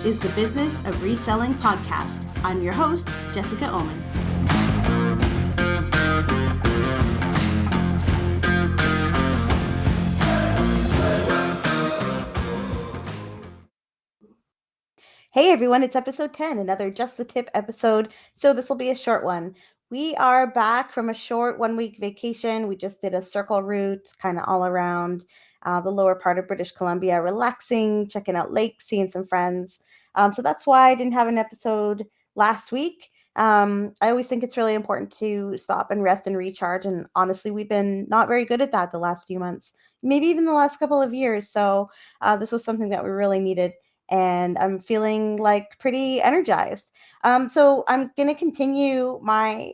is the Business of Reselling podcast. I'm your host, Jessica Oman. Hey everyone, it's episode 10, another Just the Tip episode. So this will be a short one. We are back from a short 1-week vacation. We just did a circle route, kind of all around the lower part of British Columbia, relaxing, checking out lakes, seeing some friends. So that's why I didn't have an episode last week. I always think it's really important to stop and rest and recharge. And honestly, we've been not very good at that the last few months, maybe even the last couple of years. So this was something that we really needed. And I'm feeling like pretty energized. So I'm going to continue my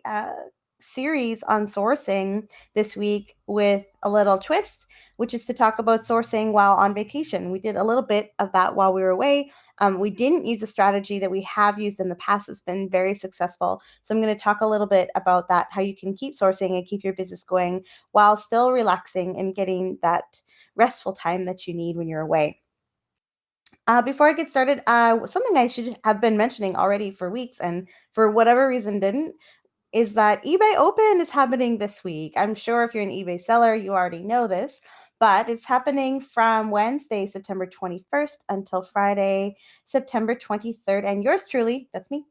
series on sourcing this week with a little twist, which is to talk about sourcing while on vacation. We did a little bit of that while we were away. We didn't use a strategy that we have used in the past. It's been very successful. So I'm going to talk a little bit about that, how you can keep sourcing and keep your business going while still relaxing and getting that restful time that you need when you're away. Before I get started, something I should have been mentioning already for weeks and for whatever reason didn't, is that eBay Open is happening this week. I'm sure if you're an eBay seller, you already know this, but it's happening from Wednesday, September 21st until Friday, September 23rd. And yours truly, that's me,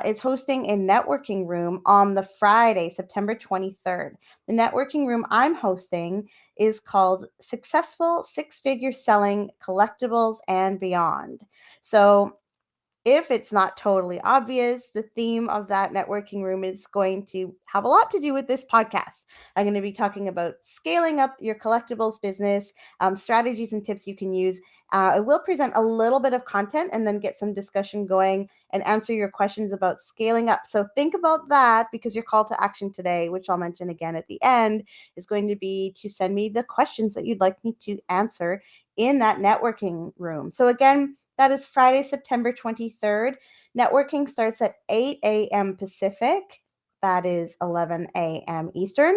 is hosting a networking room on the Friday, September 23rd. The networking room I'm hosting is called Successful Six-Figure Selling Collectibles and Beyond. So if it's not totally obvious, the theme of that networking room is going to have a lot to do with this podcast. I'm going to be talking about scaling up your collectibles business, strategies and tips you can use. I will present a little bit of content and then get some discussion going and answer your questions about scaling up. So think about that, because your call to action today, which I'll mention again at the end, is going to be to send me the questions that you'd like me to answer in that networking room. So again, that is Friday, September 23rd. Networking starts at 8 a.m. Pacific. That is 11 a.m. Eastern.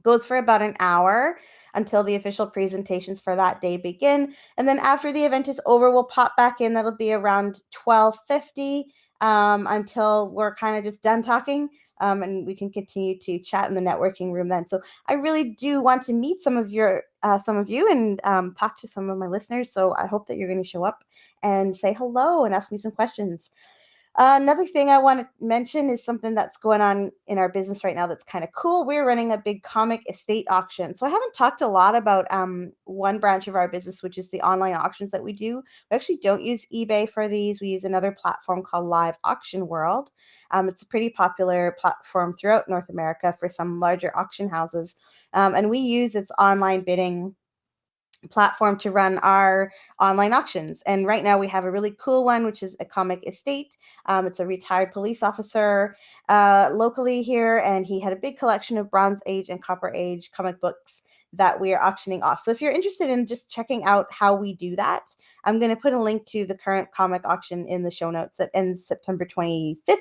Goes for about an hour until the official presentations for that day begin. And then after the event is over, we'll pop back in. That'll be around 12:50 until we're kind of just done talking. And we can continue to chat in the networking room then. So I really do want to meet some of you and talk to some of my listeners. So I hope that you're going to show up and say hello and ask me some questions. Another thing I want to mention is something that's going on in our business right now that's kind of cool. We're running a big comic estate auction. So I haven't talked a lot about one branch of our business, which is the online auctions that we do. We actually don't use eBay for these. We use another platform called Live Auction World. It's a pretty popular platform throughout North America for some larger auction houses. And we use its online bidding platform to run our online auctions. And right now we have a really cool one, which is a comic estate. It's a retired police officer locally here, and he had a big collection of Bronze Age and Copper Age comic books that we are auctioning off. So if you're interested in just checking out how we do that, I'm going to put a link to the current comic auction in the show notes that ends September 25th.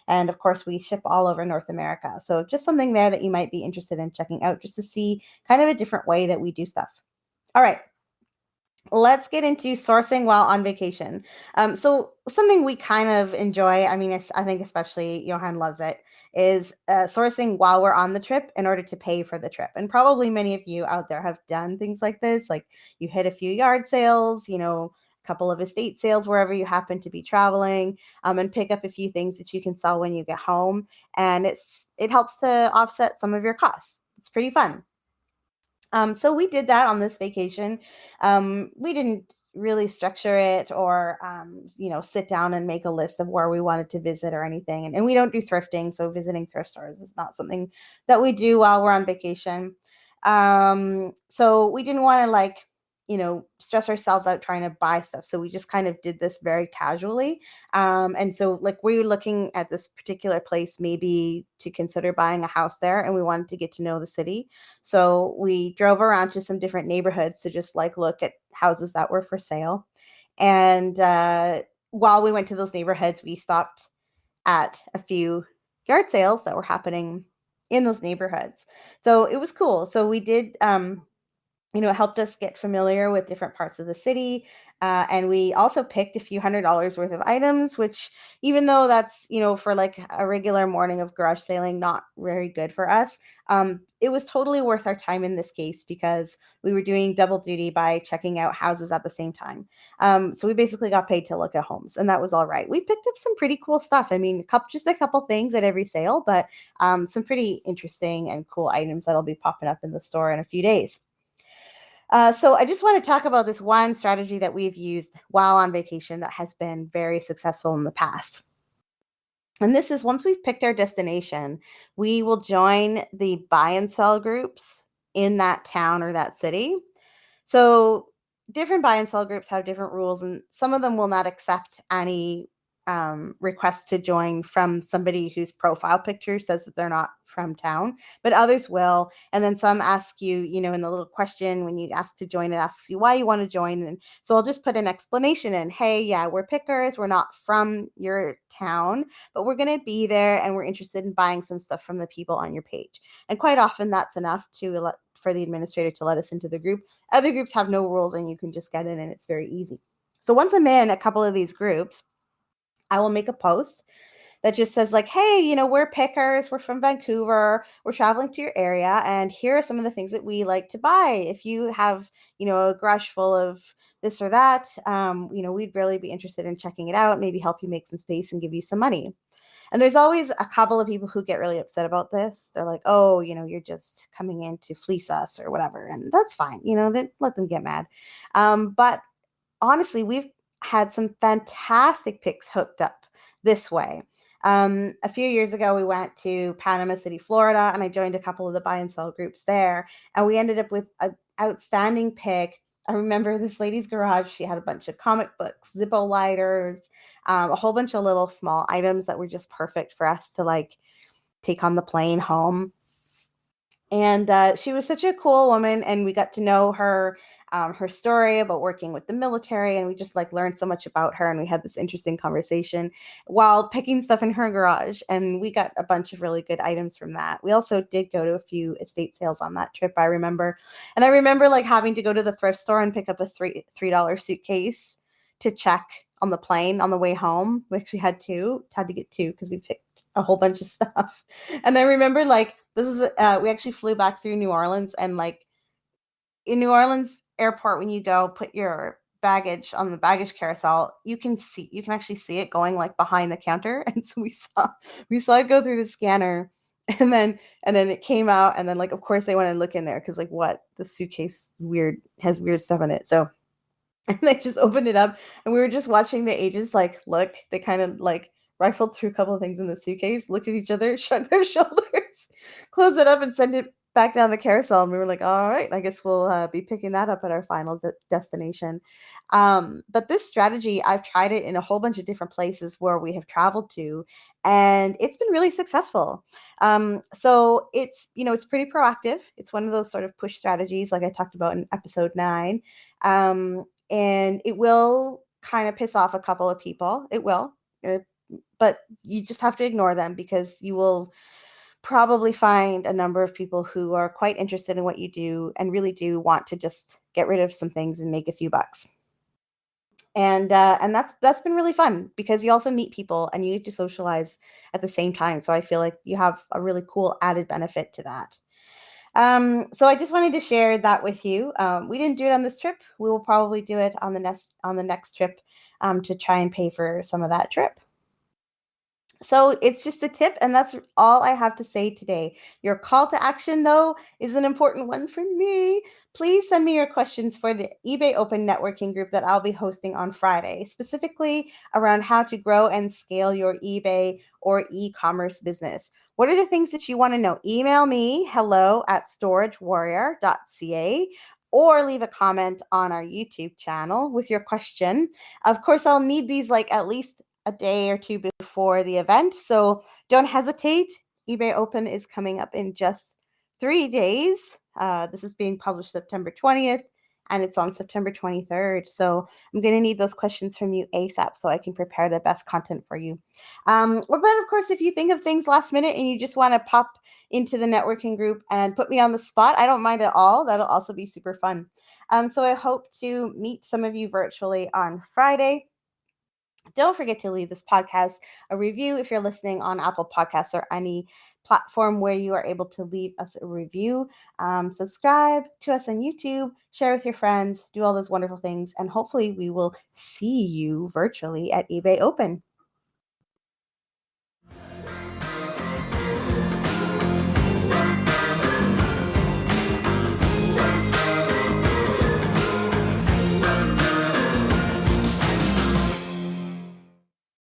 And of course, we ship all over North America. So just something there that you might be interested in checking out, just to see kind of a different way that we do stuff. All right, let's get into sourcing while on vacation. So something we kind of enjoy, I mean, I think especially Johan loves it, is sourcing while we're on the trip in order to pay for the trip. And probably many of you out there have done things like this, like you hit a few yard sales, a couple of estate sales wherever you happen to be traveling, and pick up a few things that you can sell when you get home. And it helps to offset some of your costs. It's pretty fun. So we did that on this vacation. We didn't really structure it or, sit down and make a list of where we wanted to visit or anything. And we don't do thrifting. So visiting thrift stores is not something that we do while we're on vacation. So we didn't want to stress ourselves out trying to buy stuff. So we just kind of did this very casually. And so we were looking at this particular place, maybe to consider buying a house there, and we wanted to get to know the city. So we drove around to some different neighborhoods to just look at houses that were for sale. And while we went to those neighborhoods, we stopped at a few yard sales that were happening in those neighborhoods. So it was cool. So we did it helped us get familiar with different parts of the city. And we also picked a few $100s worth of items, which, even though that's, for like a regular morning of garage sailing, not very good for us, it was totally worth our time in this case because we were doing double duty by checking out houses at the same time. So we basically got paid to look at homes, and that was all right. We picked up some pretty cool stuff. I mean, just a couple things at every sale, but some pretty interesting and cool items that'll be popping up in the store in a few days. So I just want to talk about this one strategy that we've used while on vacation that has been very successful in the past. And this is, once we've picked our destination, we will join the buy and sell groups in that town or that city. So different buy and sell groups have different rules, and some of them will not accept any request to join from somebody whose profile picture says that they're not from town, but others will. And then some ask you, in the little question when you ask to join, it asks you why you want to join. And so I'll just put an explanation in. Hey, yeah, we're pickers. We're not from your town, but we're going to be there and we're interested in buying some stuff from the people on your page. And quite often that's enough for the administrator to let us into the group. Other groups have no rules and you can just get in and it's very easy. So once I'm in a couple of these groups, I will make a post that just says like, hey, we're pickers, we're from Vancouver, we're traveling to your area, and here are some of the things that we like to buy. If you have, a garage full of this or that, we'd really be interested in checking it out, maybe help you make some space and give you some money. And there's always a couple of people who get really upset about this. They're like, oh, you're just coming in to fleece us or whatever. And that's fine. Let them get mad. But honestly, we've had some fantastic picks hooked up this way. A few years ago, we went to Panama City, Florida, and I joined a couple of the buy and sell groups there. And we ended up with an outstanding pick. I remember this lady's garage. She had a bunch of comic books, Zippo lighters, a whole bunch of little small items that were just perfect for us to like take on the plane home. And she was such a cool woman, and we got to know her story about working with the military, and we just like learned so much about her, and we had this interesting conversation while picking stuff in her garage, and we got a bunch of really good items from that. We also did go to a few estate sales on that trip, I remember. And I remember like having to go to the thrift store and pick up a $3 suitcase to check on the plane on the way home. We actually had to get two because we picked a whole bunch of stuff. And I remember like we actually flew back through New Orleans, and like in New Orleans airport, when you go put your baggage on the baggage carousel, you can actually see it going like behind the counter. And so we saw it go through the scanner, and then it came out, and then like of course they went and look in there because like what, the suitcase has weird stuff in it. So and they just opened it up, and we were just watching the agents like look. They kind of like rifled through a couple of things in the suitcase, looked at each other, shrugged their shoulders, closed it up, and sent it back down the carousel. And we were like, all right, I guess we'll be picking that up at our final destination. But this strategy, I've tried it in a whole bunch of different places where we have traveled to, and it's been really successful. So it's pretty proactive. It's one of those sort of push strategies like I talked about in episode 9. And it will kind of piss off a couple of people. It will. But you just have to ignore them because you will probably find a number of people who are quite interested in what you do and really do want to just get rid of some things and make a few bucks. And that's been really fun because you also meet people and you get to socialize at the same time. So I feel like you have a really cool added benefit to that. So I just wanted to share that with you. We didn't do it on this trip. We will probably do it on the next trip to try and pay for some of that trip. So it's just a tip, and that's all I have to say today. Your call to action, though, is an important one for me. Please send me your questions for the eBay Open networking group that I'll be hosting on Friday, specifically around how to grow and scale your eBay or e-commerce business. What are the things that you want to know? Email me, hello@storagewarrior.ca, or leave a comment on our YouTube channel with your question. Of course, I'll need these like at least a day or two before the event. So don't hesitate. eBay Open is coming up in just 3 days. This is being published September 20th. and it's on September 23rd. So I'm going to need those questions from you ASAP so I can prepare the best content for you. But of course, if you think of things last minute and you just want to pop into the networking group and put me on the spot, I don't mind at all. That'll also be super fun. So I hope to meet some of you virtually on Friday. Don't forget to leave this podcast a review if you're listening on Apple Podcasts or any platform where you are able to leave us a review. Subscribe to us on YouTube, share with your friends, do all those wonderful things, and hopefully we will see you virtually at eBay Open.